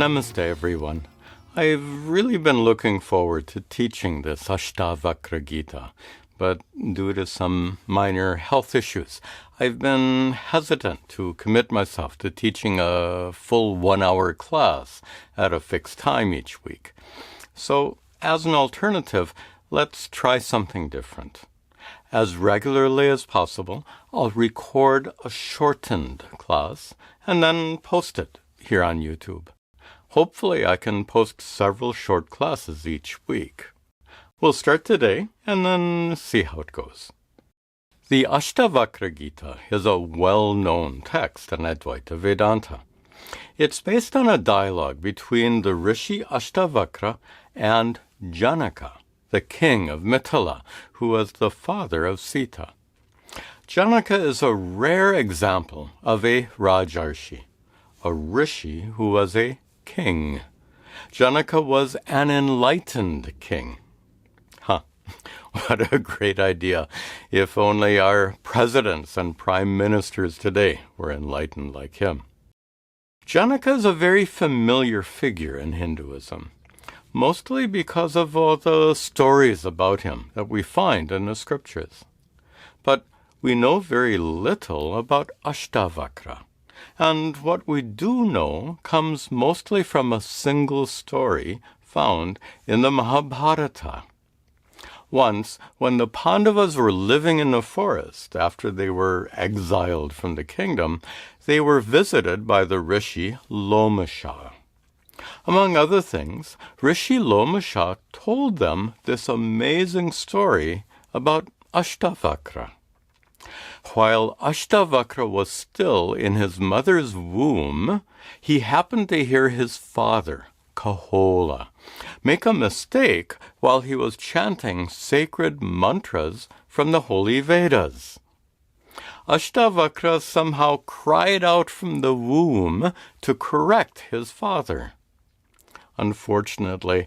Namaste, everyone. I've really been looking forward to teaching this Ashtavakra Gita, but due to some minor health issues, I've been hesitant to commit myself to teaching a full 1-hour class at a fixed time each week. So, as an alternative, let's try something different. As regularly as possible, I'll record a shortened class and then post it here on YouTube. Hopefully I can post several short classes each week. We'll start today and then see how it goes. The Ashtavakra Gita is a well-known text in Advaita Vedanta. It's based on a dialogue between the Rishi Ashtavakra and Janaka, the king of Mithila, who was the father of Sita. Janaka is a rare example of a Rajarshi, a rishi who was a king. Janaka was an enlightened king. What a great idea. If only our presidents and prime ministers today were enlightened like him. Janaka is a very familiar figure in Hinduism, mostly because of all the stories about him that we find in the scriptures. But we know very little about Ashtavakra, and what we do know comes mostly from a single story found in the Mahabharata. Once, when the Pandavas were living in the forest after they were exiled from the kingdom, they were visited by the Rishi Lomasha. Among other things, Rishi Lomasha told them this amazing story about Ashtavakra. While Ashtavakra was still in his mother's womb, he happened to hear his father, Kahola, make a mistake while he was chanting sacred mantras from the holy Vedas. Ashtavakra somehow cried out from the womb to correct his father. Unfortunately,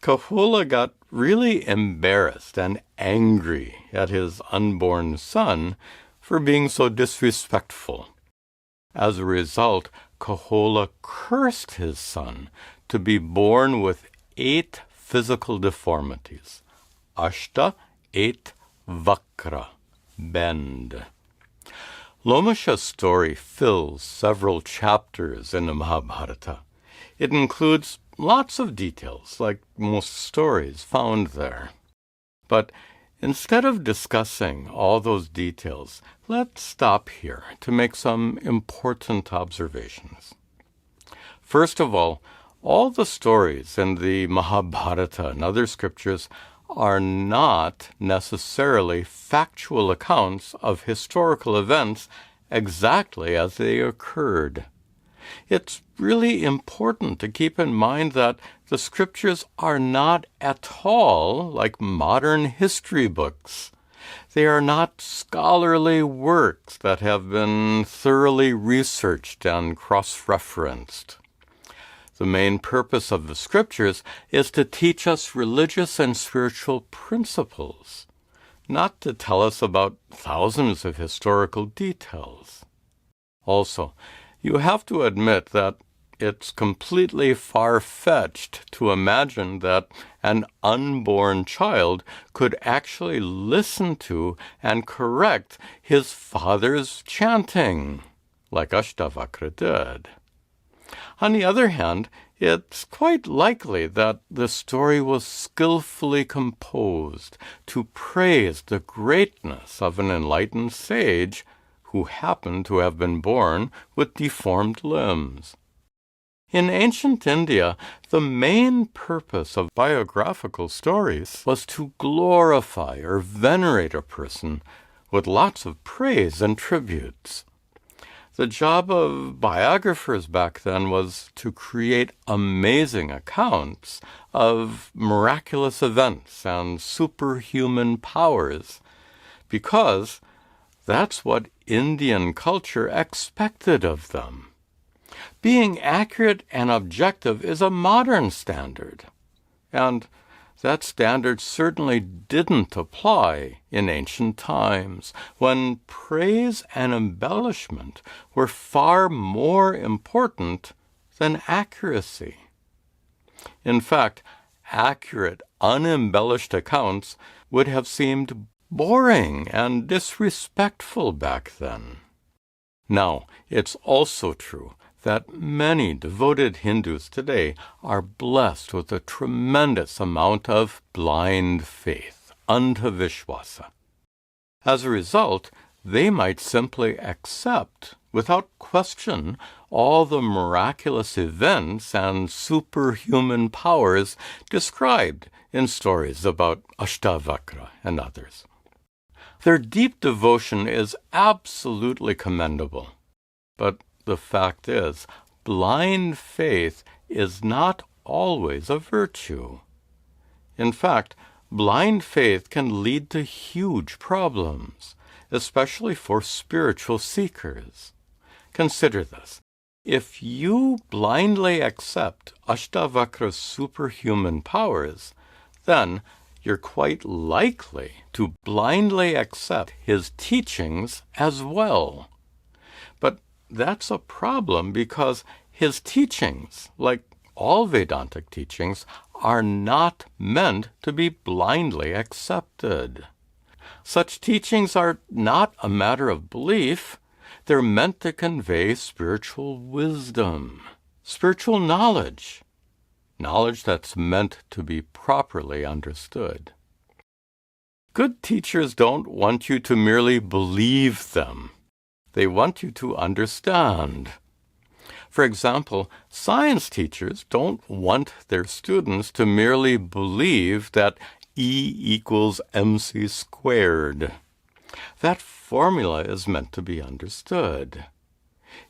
Kahola got really embarrassed and angry at his unborn son for being so disrespectful. As a result, Kahola cursed his son to be born with 8 physical deformities. Ashta, 8, vakra, bend. Lomasha's story fills several chapters in the Mahabharata. It includes lots of details, like most stories found there. But instead of discussing all those details, let's stop here to make some important observations. First of all the stories in the Mahabharata and other scriptures are not necessarily factual accounts of historical events exactly as they occurred. It's really important to keep in mind that the scriptures are not at all like modern history books. They are not scholarly works that have been thoroughly researched and cross-referenced. The main purpose of the scriptures is to teach us religious and spiritual principles, not to tell us about thousands of historical details. Also, you have to admit that it's completely far-fetched to imagine that an unborn child could actually listen to and correct his father's chanting, like Ashtavakra did. On the other hand, it's quite likely that the story was skillfully composed to praise the greatness of an enlightened sage who happened to have been born with deformed limbs. In ancient India, the main purpose of biographical stories was to glorify or venerate a person with lots of praise and tributes. The job of biographers back then was to create amazing accounts of miraculous events and superhuman powers, because that's what Indian culture expected of them. Being accurate and objective is a modern standard, and that standard certainly didn't apply in ancient times, when praise and embellishment were far more important than accuracy. In fact, accurate, unembellished accounts would have seemed boring and disrespectful back then. Now, it's also true that many devoted Hindus today are blessed with a tremendous amount of blind faith, andhavishwasa. As a result, they might simply accept, without question, all the miraculous events and superhuman powers described in stories about Ashtavakra and others. Their deep devotion is absolutely commendable. But the fact is, blind faith is not always a virtue. In fact, blind faith can lead to huge problems, especially for spiritual seekers. Consider this. If you blindly accept Ashtavakra's superhuman powers, then you're quite likely to blindly accept his teachings as well. But that's a problem because his teachings, like all Vedantic teachings, are not meant to be blindly accepted. Such teachings are not a matter of belief. They're meant to convey spiritual wisdom, spiritual knowledge that's meant to be properly understood. Good teachers don't want you to merely believe them. They want you to understand. For example, science teachers don't want their students to merely believe that E equals mc squared. That formula is meant to be understood.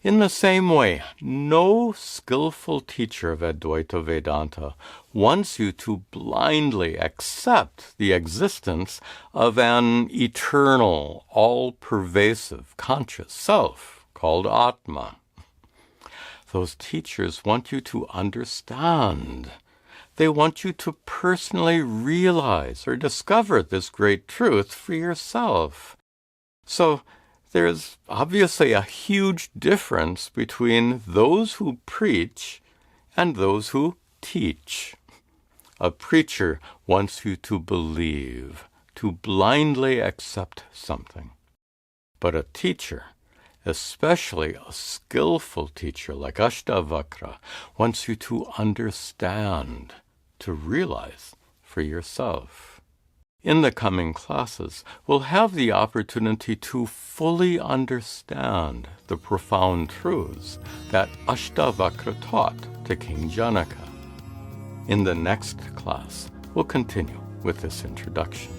In the same way, no skillful teacher of Advaita Vedanta wants you to blindly accept the existence of an eternal, all-pervasive, conscious self called atma. Those teachers want you to understand. They want you to personally realize or discover this great truth for yourself. So, there's obviously a huge difference between those who preach and those who teach. A preacher wants you to believe, to blindly accept something. But a teacher, especially a skillful teacher like Ashtavakra, wants you to understand, to realize for yourself. In the coming classes, we'll have the opportunity to fully understand the profound truths that Ashtavakra taught to King Janaka. In the next class, we'll continue with this introduction.